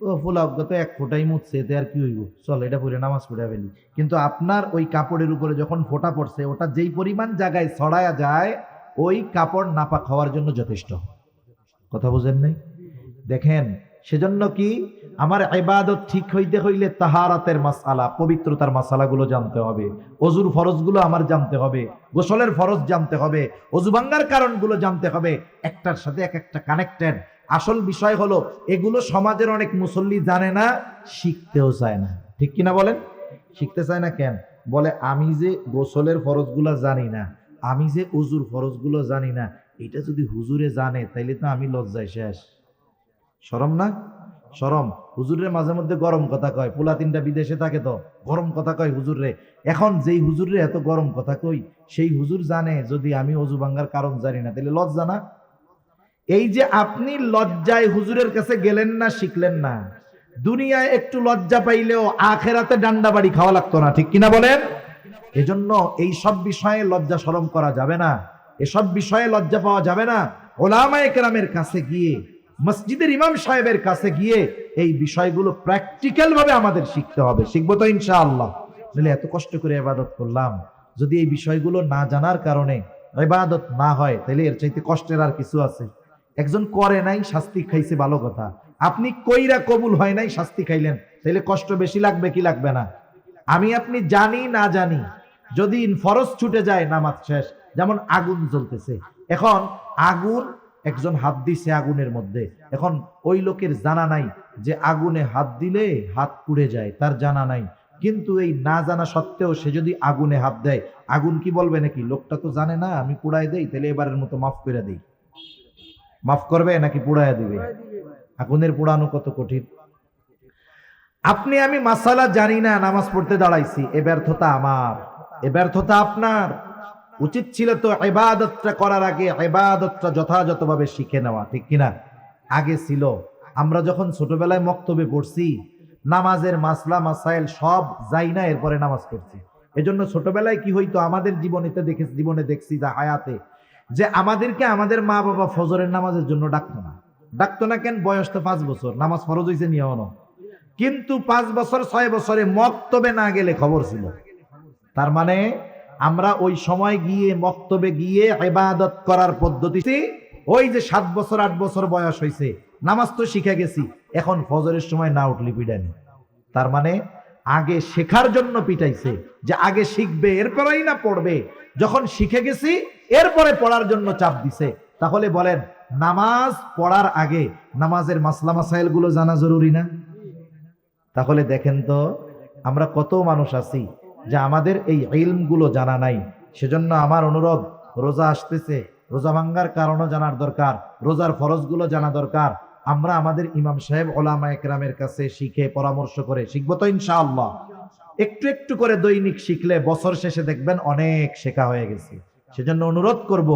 ও ফুলা অজ্ঞাত 1 ফোঁটাই মুছছে, এতে আর কি হইব, চল এটা পরে নামাজ পড়ে ফেলি, কিন্তু আপনার ওই কাপড়ের উপরে যখন ফোঁটা পড়ছে ওটা যেই পরিমাণ জায়গায় ছড়ায়া যায় ওই কাপড় নাপাক হওয়ার জন্য যথেষ্ট। কথা বুঝেন নাই? দেখেন, সেজন্য কি আমার ইবাদত ঠিক হইতে হইলে তাহারাতের মাসআলা, পবিত্রতার মাসআলাগুলো জানতে হবে, ওযুর ফরজগুলো আমার জানতে হবে, গোসলের ফরজ জানতে হবে, ওযু ভাঙার কারণগুলো জানতে হবে। একটার সাথে এক একটা কানেক্টেড। আসল বিষয় হলো এগুলো সমাজের অনেক মুসল্লি জানে না, শিখতেও চায় না। ঠিক কিনা বলেন? শিখতে চায় না কেন? বলে আমি যে গোসলের ফরজগুলো জানি না, আমি যে ওযুর ফরজগুলো জানি না, এটা যদি হুজুরে জানে তাইলে তো আমি লজ্জায় শেষ। শরম না? শরম। হুজুরের মাঝে মধ্যে গরম কথা কয়, পোলা 3টা বিদেশে থাকে তো গরম কথা কয় হুজুরে। এখন যেই হুজুরে এত গরম কথা কই, সেই হুজুর জানে যদি আমি ওযু ভাঙার কারণ জানি না, তাহলে লজ্জা না? এই যে আপনি লজ্জায় হুজুরের কাছে গেলেন না, শিখলেন না, দুনিয়ায় একটু লজ্জা পাইলেও আখেরাতে ডান্ডা বাড়ি খাওয়া লাগতো না। ঠিক কিনা বলেন? এজন্য এই সব বিষয়ে লজ্জা শরম করা যাবে না, এসব বিষয়ে লজ্জা পাওয়া যাবে না। ওলামায়ে কেরামের কাছে গিয়ে, মসজিদের ইমাম সাহেবের কাছে গিয়ে এই বিষয়গুলো প্র্যাকটিক্যাল ভাবে আমাদের শিখতে হবে। শিখবো তো ইনশাআল্লাহ। তাহলে এত কষ্ট করে ইবাদত করলাম, যদি এই বিষয়গুলো না জানার কারণে ইবাদত না হয়, তাহলে এর চাইতে কষ্টের আর কিছু আছে? একজন করে নাই, শাস্তি খাইছে, ভালো কথা। আপনি কইরা কবুল হয় নাই, শাস্তি খাইলেন, তাহলে কষ্ট বেশি লাগবে কি লাগবে না? আমি আপনি জানি না জানি, যদি ফরজ ছুটে যায় নামাজ শেষ। যেমন আগুন জ্বলতেছে, এখন আগুন, একজন হাত দিছে আগুনের মধ্যে, এখন ওই লোকের জানা নাই যে আগুনে হাত দিলে হাত পুড়ে যায়, তার জানা নাই। কিন্তু এই না জানা সত্ত্বেও সে যদি আগুনে হাত দেয়, আগুন কি বলবে নাকি লোকটা তো জানে না, আমি পুড়াই দেই, তাহলে এবারের মতো মাফ করে দেই? মাফ করবে নাকি পুড়াইয়া দিবে? আগুনের পোড়ানো কত কঠিন। আপনি আমি মাসালা জানি না, নামাজ পড়তে দাঁড়াইছি, এ ব্যর্থতা আমার, এ ব্যর্থতা আপনার। উচিত ছিল তো ইবাদতটা করার আগে ইবাদতটা যথাযথভাবে শিখে নেওয়া। ঠিক কিনা? আগে ছিল, আমরা যখন ছোটবেলায় মক্তবে পড়ছি, নামাজের মাসলা মাসাইল সব যাই না, এরপরে নামাজ পড়ছি। এজন্য ছোটবেলায় কি হইতো, আমাদের জীবনে দেখছি যা হায়াতে, যে আমাদেরকে আমাদের মা বাবা ফজরের নামাজের জন্য ডাকতো না। ডাকতো না কেন? বয়স তো 5 বছর, নামাজ ফরজ হয়েছে নিয়ম, কিন্তু 5 বছর 6 বছরে মক্তবে না গেলে খবর ছিল। তার মানে আমরা ওই সময় গিয়ে মক্তবে গিয়ে ইবাদত করার পদ্ধতি, ওই যে 7 বছর 8 বছর বয়স হয়েছে, নামাজ তো শিখে গেছি, এখন ফজরের সময় না উঠলে পিটানি। তার মানে আগে শেখার জন্য পিটাইছে, যে আগে শিখবে এরপরেই না পড়বে। যখন শিখে গেছি এরপরে পড়ার জন্য চাপ দিছে। তাহলে বলেন, নামাজ পড়ার আগে নামাজের মাসলা মাসাইল গুলো জানা জরুরি না? তাহলে দেখেন তো আমরা কত মানুষ আছি যে আমাদের এই ইলমগুলো জানা নাই। সেজন্য আমার অনুরোধ, রোজা আসতেছে, রোজা ভাঙ্গার কারণও জানার দরকার, রোজার ফরজগুলো জানা দরকার। আমরা আমাদের ইমাম সাহেব ওলামায়ে কেরামের কাছে শিখে পরামর্শ করে শিখবো তো ইনশাআল্লাহ। একটু একটু করে দৈনিক শিখলে বছর শেষে দেখবেন অনেক শেখা হয়ে গেছে। সেজন্য অনুরোধ করব,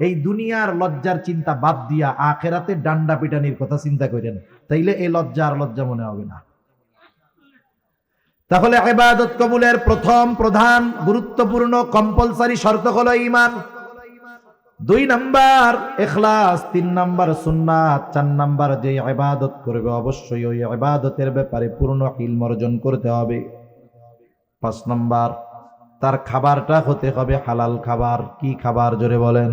এই দুনিয়ার লজ্জার চিন্তা বাদ দিয়া আখেরাতে ডান্ডা পিটানির কথা চিন্তা করেন, তাইলে এই লজ্জা আর লজ্জা মনে হবে না। তাহলে ইবাদত কবুলের প্রথম প্রধান গুরুত্বপূর্ণ কম্পালসারি শর্ত হলো ঈমান, 2 নাম্বার ইখলাস, 3 নাম্বার সুন্নাত, 4 নাম্বার যে ইবাদত করবে অবশ্যই ওই ইবাদতের ব্যাপারে পূর্ণ ইলম অর্জন করতে হবে। 5 নাম্বার তার খাবারটা হতে হবে হালাল খাবার। কি খাবার জোরে বলেন?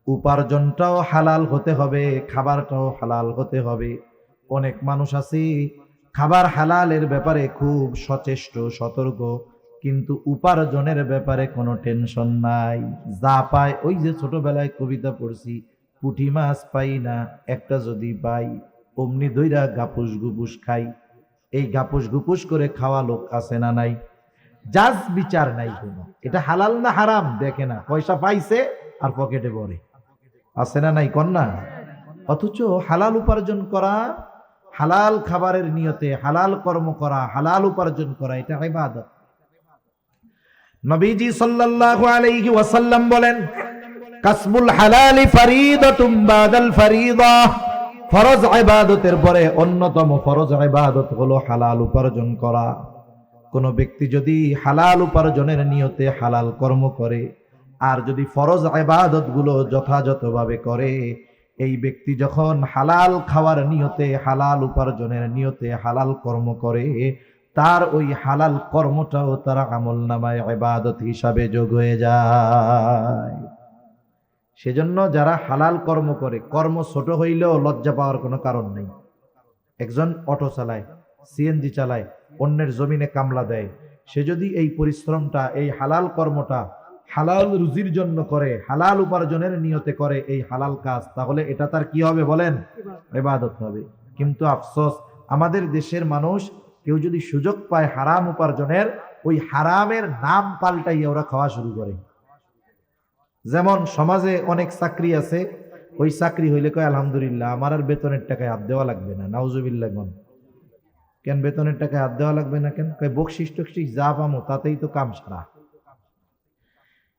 উপার্জনটাও হালাল হতে হবে, খাবারটাও হালাল হতে হবে। অনেক মানুষ আছে খাবার হালালের ব্যাপারে খুব সচেষ্ট সতর্ক, কিন্তু উপার্জনের ব্যাপারে কোনো টেনশন নাই। যা পায়, ওই যে ছোটবেলায় কবিতা পড়ছি, পুঁটি মাছ পাই না একটা যদি পাই, অমনি দইরা গাপুস গুপুস খাই। এই গাপুস গুপুস করে খাওয়া লোক আছে না নাই? জাজ বিচার নাই কোনো, এটা হালাল না হারাম দেখে না, পয়সা পাইছে আর পকেটে ভরে, আছে না নাই কন্যা? অথচ হালাল উপার্জন করা, হালাল খাবারের নিয়তে হালাল কর্ম করা, হালাল উপার্জন করা, এটা ইবাদত। নবীজি সাল্লাল্লাহু আলাইহি ওয়াসাল্লাম বলেন, কাসবুল হালালি ফরিদাতুম বাদাল ফরিদা, ফরজ ইবাদতের পরে অন্যতম ফরজ ইবাদত হলো হালাল উপার্জন করা। কোন ব্যক্তি যদি হালাল উপার্জনের নিয়তে হালাল কর্ম করে আর যদি ফরজ ইবাদত গুলো যথাযথভাবে করে, এই ব্যক্তি যখন হালাল খাওয়ার নিয়তে, হালাল উপার্জনের নিয়তে হালাল কর্ম করে, তার ওই হালাল কর্মটাও তার আমলনামায় ইবাদত হিসাবে যোগ হয়ে যায়। সেজন্য যারা হালাল কর্ম করে, কর্ম ছোট হইলেও লজ্জা পাওয়ার কোনো কারণ নেই। একজন অটো চালায়, সিএনজি চালায়, অন্যের জমিনে কামলা দেয়, সে যদি এই পরিশ্রমটা, এই হালাল কর্মটা হালাল রুজির জন্য করে, হালাল উপার্জনের নিয়তে করে এই হালাল কাজ, তাহলে এটা তার কি হবে বলেন? ইবাদত হবে। কিন্তু আফসোস, আমাদের দেশের মানুষ কেউ যদি সুযোগ পায় হারাম উপার্জনের, ওই হারামের নাম পাল্টাইয়া ওরা খাওয়া শুরু করে। যেমন সমাজে অনেক চাকরি আছে, ওই চাকরি হইলে কয় আলহামদুলিল্লাহ, আমার আর বেতনের টাকায় হাত দেওয়া লাগবে না। নাউজুবিল্লাহ। কেন বেতনের টাকায় হাত দেওয়া লাগবে না কেন? কয় বকশিস টকশিস যা পামো তাতেই তো কাম সারা।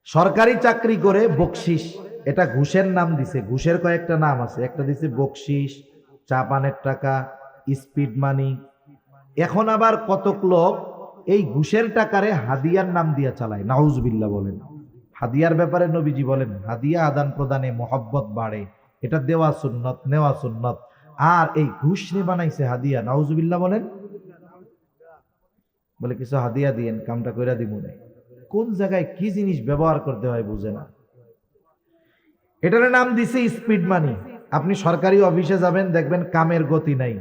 সরকারি চাকরি করে বকশিস, এটা ঘুষের নাম দিছে, ঘুষের কয়েকটা নাম আছে, একটা দিছে বকশিস, চা পানের টাকা, স্পিড মানি। এখন আবার কতক লোক এই ঘুষের টাকারে হাদিয়ার নাম দিয়া চালায়। নাউজুবিল্লাহ বলেন। হাদিয়ার ব্যাপারে নবীজি বলেন, হাদিয়া আদান প্রদানে মহব্বত বাড়ে, এটা দেওয়া সুন্নত, নেওয়া সুন্নত। আর এই ঘুষ রে বানাইছে হাদিয়া। নাউজুবিল্লাহ বলেন। বলে কিছু হাদিয়া দিয়েন, কামটা কইরা দিব না। কোন জায়গায় কি জিনিস ব্যবহার করতে হয় বুঝে না। এটার নাম দিছে স্পিড মানি। আপনি সরকারি অফিসে যাবেন, দেখবেন কামের গতি নাই,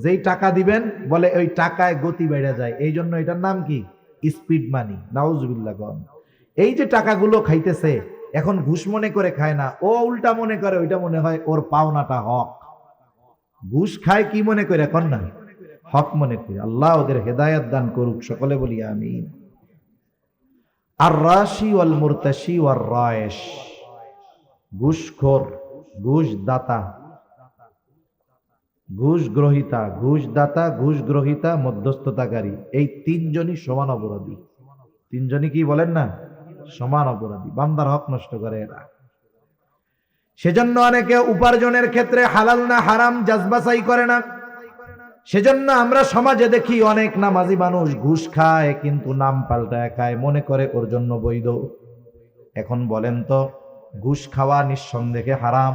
যেই টাকা দিবেন বলে ওই টাকায় গতি বেড়ে যায়, এই জন্য এটার নাম কি? স্পিড মানি। নাউজুবিল্লাহ। এই যে টাকাগুলো খাইতেছে, এখন ঘুষ মনে করে খায় না, ও উল্টা মনে করে, ওইটা মনে হয় ওর পাওনাটা হক। ঘুষ খায় কি মনে করে? এখন না, হক মনে করে। আল্লাহ ওদের হেদায়েত দান করুক, সকলে বলি আমিন। আর রাশি ওয়াল মুরতাশি ওয়ার রায়েশ, ঘুষখোর, ঘুষ দাতা, ঘুষ গ্রহিতা, ঘুষ দাতা, ঘুষ গ্রহিতা, মধ্যস্থতাকারী, এই তিনজনই সমান অপরাধী। তিনজনই কি বলেন না? সমান অপরাধী। বান্দার হক নষ্ট করে এরা। সেজন্য অনেকে উপার্জনের ক্ষেত্রে হালাল না হারাম যাচাই করে না। সেজন্য আমরা সমাজে দেখি অনেক নামাজি মানুষ ঘুষ খায়, কিন্তু নাম পাল্টায় খায়, মনে করে ওর জন্য বৈধ। এখন বলেন তো, ঘুষ খাওয়া নিঃসন্দেহে হারাম,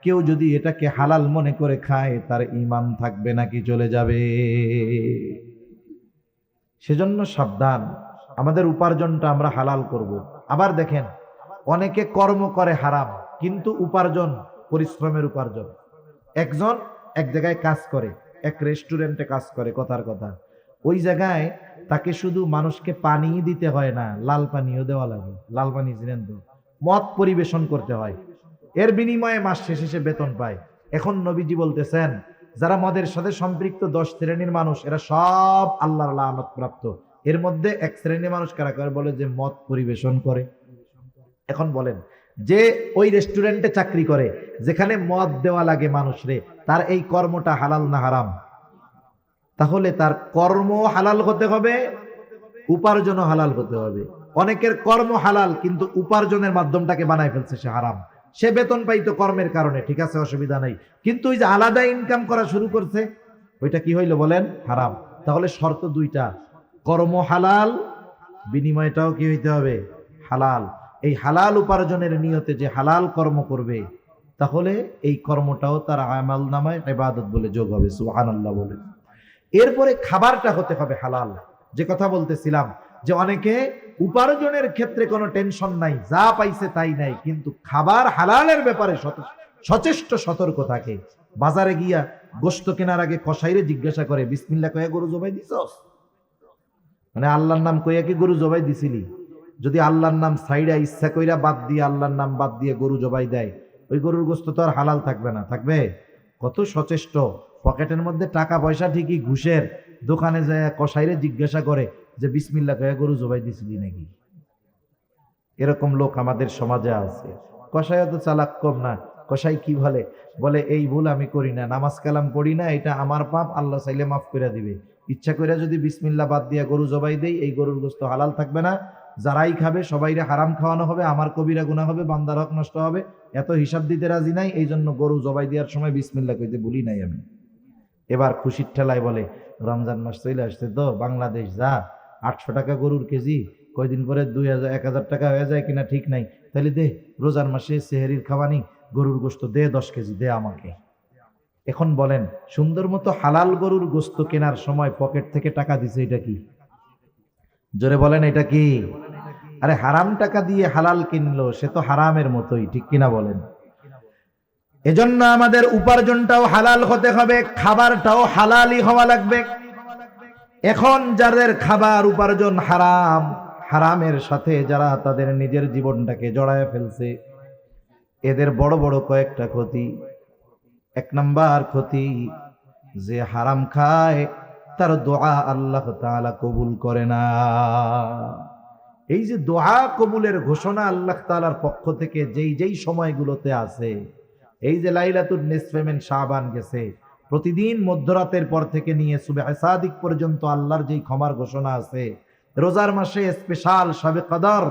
কেউ যদি এটাকে হালাল মনে করে খায়, তার ঈমান থাকবে নাকি চলে যাবে? সেজন্য সাবধান, আমাদের উপার্জনটা আমরা হালাল করব। আবার দেখেন, অনেকে কর্ম করে হারাম, কিন্তু উপার্জন পরিশ্রমের উপার্জন। একজন এক জায়গায় কাজ করে, এক রেস্টুরেন্টে কাজ করে, কথার কথা, ওই জায়গায় তাকে শুধু মানুষকে পানি দিতে হয় না, লাল পানিও দেওয়া লাগে। লাল পানি জানেন তো? মদ পরিবেশন করতে হয়, এর বিনিময়ে মাস শেষে সে বেতন পায়। এখন নবীজি বলতেছেন, যারা মদের সাথে সম্পৃক্ত 10 শ্রেণীর মানুষ, এরা সব আল্লাহর লানত প্রাপ্ত। এর মধ্যে এক শ্রেণীর মানুষ কারা কারা? বলে যে মদ পরিবেশন করে। এখন বলেন, যে ওই রেস্টুরেন্টে চাকরি করে, যেখানে মদ দেওয়া লাগে মানুষরে, তার এই কর্মটা হালাল না হারাম? তাহলে তার কর্ম হালাল হতে হবে, উপার্জনও হালাল হতে হবে। অনেকের কর্ম হালাল কিন্তু উপার্জনের মাধ্যমটাকে বানায় ফেলছে সে হারাম। সে বেতন পাইতো কর্মের কারণে, ঠিক আছে, অসুবিধা নাই, কিন্তু ওই যে আলাদা ইনকাম করা শুরু করছে, ওইটা কি হইলো বলেন? হারাম। তাহলে শর্ত দুইটা, কর্ম হালাল, বিনিময়টাও কি হইতে হবে? হালাল। এই হালাল উপার্জনের নিয়তে যে হালাল কর্ম করবে, তাহলে এই কর্মটাও তার আমাল নামায় ইবাদত বলে যোগ হবে। সুবহানাল্লাহ বলেন। এরপরে খাবারটা হতে হবে হালাল। যে কথা বলতেছিলাম যে অনেকে উপার্জনের ক্ষেত্রে কোনো টেনশন নাই, যা পাইছে তাই নাই, কিন্তু খাবার হালালের ব্যাপারে সচেষ্ট সতর্ক থাকে। বাজারে গিয়া গোশত কেনার আগে কসাইরে জিজ্ঞাসা করে, বিসমিল্লাহ কইয়া গরু জবাই দিছস? মানে আল্লাহর নাম কইয়া কি গরু জবাই দিছিলি? যদি আল্লাহর নাম সাইডা ইচ্ছা কইরা বাদ দিয়ে আল্লাহর নাম বাদ দিয়ে গরু জবাই দেয়, ওই গরুর গোশত তো আর হালাল থাকবে না। থাকবে? কত সচেষ্ট। পকেটের মধ্যে টাকা পয়সা ঠিকই, ঘুষের দোকানে যায় কসাইরে জিজ্ঞাসা করে যে বিসমিল্লাহ কইয়া গরু জবাই দিছিলি নাকি? এরকম লোক আমাদের সমাজে আছে। কসাইও তো চালাক কম না। কসাই কি বলে? বলে এই ভুল আমি করি না, নামাজ কালাম পড়ি না, এটা আমার পাপ, আল্লাহ চাইলে মাফ করে দিবে। ইচ্ছা করে যদি বিসমিল্লাহ বাদ দিয়া গরু জবাই দেই, এই গরুর গোশত হালাল থাকবে না, যারাই খাবে সবাইরে হারাম খাওয়ানো হবে, আমার কবিরা গুনাহ হবে, বান্দার হক নষ্ট হবে। এত হিসাব দিতে রাজি নাই, এই জন্য গরু জবাই দেওয়ার সময় বিসমিল্লাহ কইতে ভুলি নাই আমি। এবার খুশির ঠেলায় বলে রমজান মাস চলে আসছে তো, বাংলাদেশ যা 800 টাকা গরুর কেজি, কয়দিন পরে 2000 1000 টাকা হয়ে যায় কিনা ঠিক নাই, তাহলে দে রোজার মাসে সেহরির খাওয়ানি গরুর গোশত দে 10 কেজি দে আমাকে। এখন বলেন, সুন্দর মতো হালাল গরুর গোশত কেনার সময় পকেট থেকে টাকা দিছে, এটা কি? জোরে বলেন, এটা কি? আরে হারাম টাকা দিয়ে হালাল কিনলো, সে তো হারামের মতোই, ঠিক কিনা বলেন? এজন্য আমাদের উপার্জনটাও হালাল হতে হবে, খাবারটাও হালালই হওয়া লাগবে। এখন যাদের খাবার উপার্জন হারাম, হারামের সাথে যারা তাদের নিজের জীবনটাকে জড়ায় ফেলছে, এদের বড় বড় কয়েকটা ক্ষতি। 1 নাম্বার ক্ষতি, যে হারাম খায় তার দোয়া আল্লাহ তাআলা কবুল করে না। এই যে দোয়া কবুলের ঘোষণা আল্লাহ তাআলার পক্ষ থেকে যেই সময়গুলোতে আছে, এই যে লাইলাতুন নিসফে মিন শাবান গেছে, প্রতিদিন মধ্যরাতের পর থেকে নিয়ে সুবহে সাদিক পর্যন্ত আল্লাহর যেই ক্ষমার ঘোষণা আছে, রোজার মাসে স্পেশাল শবে কদর,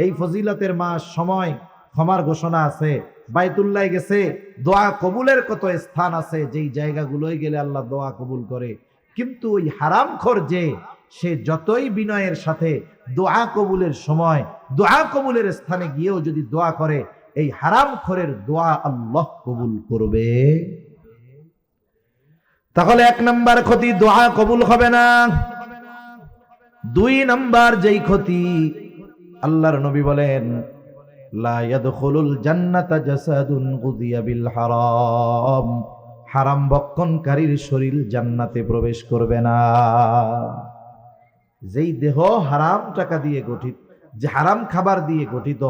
এই ফজিলতের মাস, সময় ক্ষমার ঘোষণা আছে, বাইতুল্লাহ গেছে, দোয়া কবুলের কত স্থান আছে, যেই জায়গাগুলোয় গেলে আল্লাহ দোয়া কবুল করে। কিন্তু ওই হারামখোর যে, সে যতই বিনয়ের সাথে দোয়া কবুলের সময়, দোয়া কবুলের স্থানে গিয়েও যদি দোয়া করে, এই হারামখোরের দোয়া আল্লাহ কবুল করবে। তাহলে 1 নাম্বার ক্ষতি, দোয়া কবুল হবে না। 2 নাম্বার যেই ক্ষতি, আল্লাহর নবী বলেন, লা ইয়াদখুলুল জান্নাতা জাসাদুন গুযিয়া বিল হারাম, হারাম ভক্ষণকারীর শরীর জান্নাতে প্রবেশ করবে না। যেই দেহ হারাম টাকা দিয়ে গঠিত, যে হারাম খাবার দিয়ে গঠিত,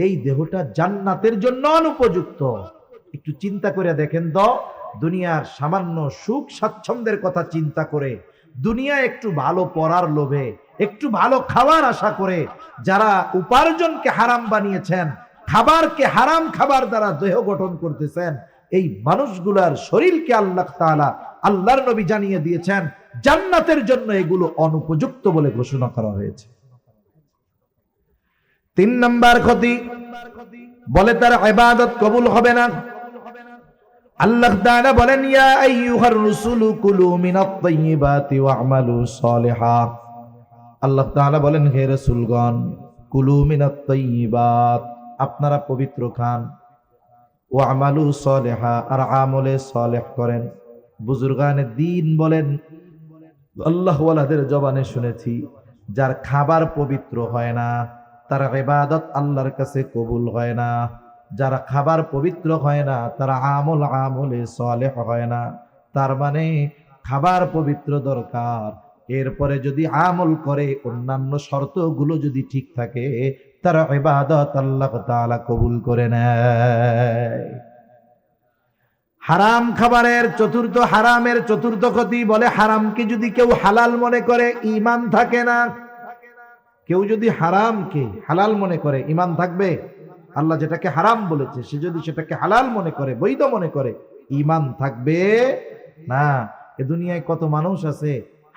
এই দেহটা জান্নাতের জন্য অনুপযুক্ত। একটু চিন্তা করে দেখেন তো, দুনিয়ার সামান্য সুখ স্বাচ্ছন্দ্যের কথা চিন্তা করে, দুনিয়া একটু ভালো পড়ার লোভে, একটু ভালো খাবার আশা করে যারা উপার্জনকে হারাম বানিয়েছেন, খাবারকে হারাম খাবার দ্বারা দেহ গঠন করতেছেন, এই মানুষগুলার শরীরকে আল্লাহ তাআলা, আল্লাহর নবী জানিয়ে দিয়েছেন জান্নাতের জন্য এগুলো অনুপযুক্ত বলে ঘোষণা করা হয়েছে। 3 নাম্বার ক্ষতি, বলে তার ইবাদত কবুল হবে না। আল্লাহ তাআলা বলেন, ইয়া আইয়ুহার রাসূলু কুলু মিনাত তাইয়্যিবাতি ওয়া'মালু সালিহান। আল্লাহ তাআলা বলেন, হে রাসূলগণ, কুলু মিনাত তাইয়্যিবাত, আপনারা পবিত্র খান, ওয়া'মালু সালিহা, আর আমলে সালেহ করেন। বুজুর্গানে দ্বীন বলেন, আল্লাহ ওয়ালাদের জবানে শুনেছি, যার খাবার পবিত্র হয় না তার ইবাদত আল্লাহর কাছে কবুল হয় না। যার খাবার পবিত্র হয় না তার আমলে সালেহ হয় না। তার মানে খাবার পবিত্র দরকার, এরপরে যদি আমল করে, অন্যান্য শর্তগুলো যদি ঠিক থাকে, তার ইবাদত আল্লাহ তাআলা কবুল করে নেয়। হারাম খাবারের চতুর্থ, হারামের চতুর্থ ক্ষতি, বলে হারামকে যদি কেউ হালাল মনে করে, ঈমান থাকে না। কেউ যদি হারামকে হালাল মনে করে, ঈমান থাকবে? আল্লাহ যেটাকে হারাম বলেছে, সে যদি সেটাকে হালাল মনে করে, বৈধ মনে করে, ঈমান থাকবে না। এ দুনিয়ায় কত মানুষ আছে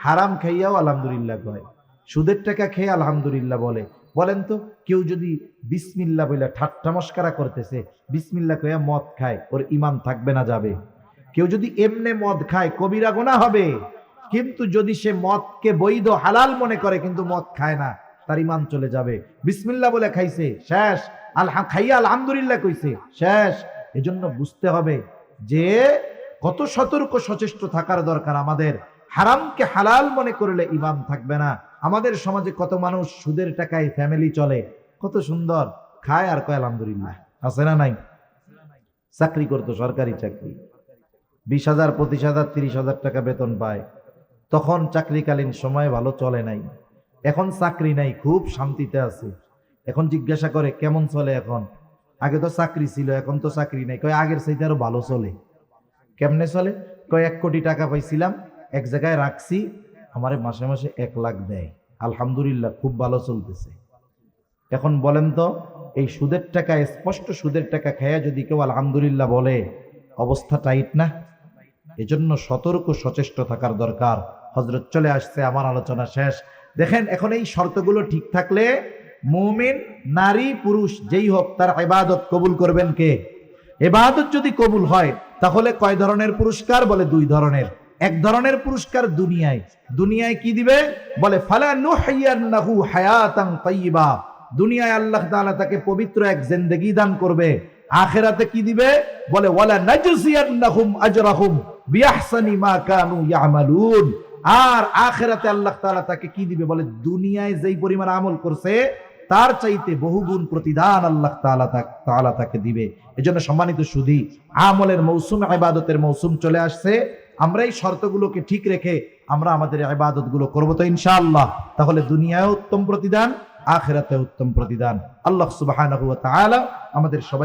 হারাম খাইয়াও আলহামদুলিল্লাহ কয়, সুদের টাকা খেয়ে আলহামদুলিল্লাহ বলে, বলেন তো, কেউ যদি বিসমিল্লাহ বলে ঠাট্টা মস্করা করতেছে, বিসমিল্লাহ কইয়া মদ খায়, ওর ঈমান থাকবে না যাবে? কেউ যদি এমনে মদ খায় কবিরা গুনাহ হবে, কিন্তু যদি সে মদকে বৈধ হালাল মনে করে কিন্তু মদ খায় না, তার ঈমান চলে যাবে। বিসমিল্লাহ বলে খাইছে, শেষ। খাইয়া আলহামদুলিল্লাহ কইছে, শেষ। এজন্য বুঝতে হবে যে কত সতর্ক সচেষ্ট থাকার দরকার আমাদের। হারামকে হালাল মনে করলে ঈমান থাকবে না। আমাদের সমাজে কত মানুষ সুদের টাকায় ফ্যামিলি চলে, কত সুন্দর খায় আর কয় আলহামদুলিল্লাহ। আছে না নাই? চাকরি করতো, সরকারি চাকরি, 20,000, 25,000, 30,000 টাকা বেতন পায়। তখন চাকরিকালীন সময় ভালো চলে নাই, এখন চাকরি নাই, খুব শান্তিতে আছে। এখন জিজ্ঞাসা করে কেমন চলে এখন? আগে তো চাকরি ছিল, এখন তো চাকরি নাই। কয় আগের চাইতে আরো ভালো চলে। কেমনে চলে? কয় 1 কোটি টাকা পাইছিলাম, এক জায়গায় রাখছি, আমারে মাসে মাসে 1 লাখ দেয়, আলহামদুলিল্লাহ খুব ভালো চলতেছে। এখন বলেন তো, এই সুদের টাকা, স্পষ্ট সুদের টাকা খেয়ে যদি কেউ আলহামদুলিল্লাহ বলে, অবস্থা টাইট না? এজন্য সতর্ক সচেষ্ট থাকার দরকার। হযরত চলে আসছে, আমার আলোচনা শেষ। দেখেন, এখন এই শর্তগুলো ঠিক থাকলে মুমিন নারী পুরুষ যেই হোক তার ইবাদত কবুল করবেন কে? ইবাদত যদি কবুল হয় তাহলে কয় ধরনের পুরস্কার? বলে 2 ধরনের। এক ধরনের পুরস্কার দুনিয়ায়। দুনিয়ায় কি দিবে? বলে ফালা নুহইয়ান্নাহু হায়াতান তাইয়্যিবা। দুনিয়ায় আল্লাহ তাআলা তাকে পবিত্র এক জিন্দেগি দান করবে। আখিরাতে কি দিবে? বলে ওয়ালা নাজজিয়ান্নাহুম আজরাহুম বিআহসানি মা কানু ইয়ামালুন। আর আখিরাতে আল্লাহ তাআলা তাকে কি দিবে? বলে দুনিয়ায় যেই পরিমাণ আমল করছে তার চাইতে বহুগুণ প্রতিদান আল্লাহ তাআলা তাকে দিবে। এজন্য সম্মানিত সুধী, আমলের মৌসুম, ইবাদতের মৌসুম চলে আসছে। আমরা এই শর্তগুলোকে ঠিক রেখে আমরা আমাদের ইবাদতগুলো করব তো ইনশাআল্লাহ। তাহলে দুনিয়ায় উত্তম প্রতিদান, আখিরাতে উত্তম প্রতিদান। আল্লাহ সুবহানাহু ওয়া তাআলা আমাদের সবাই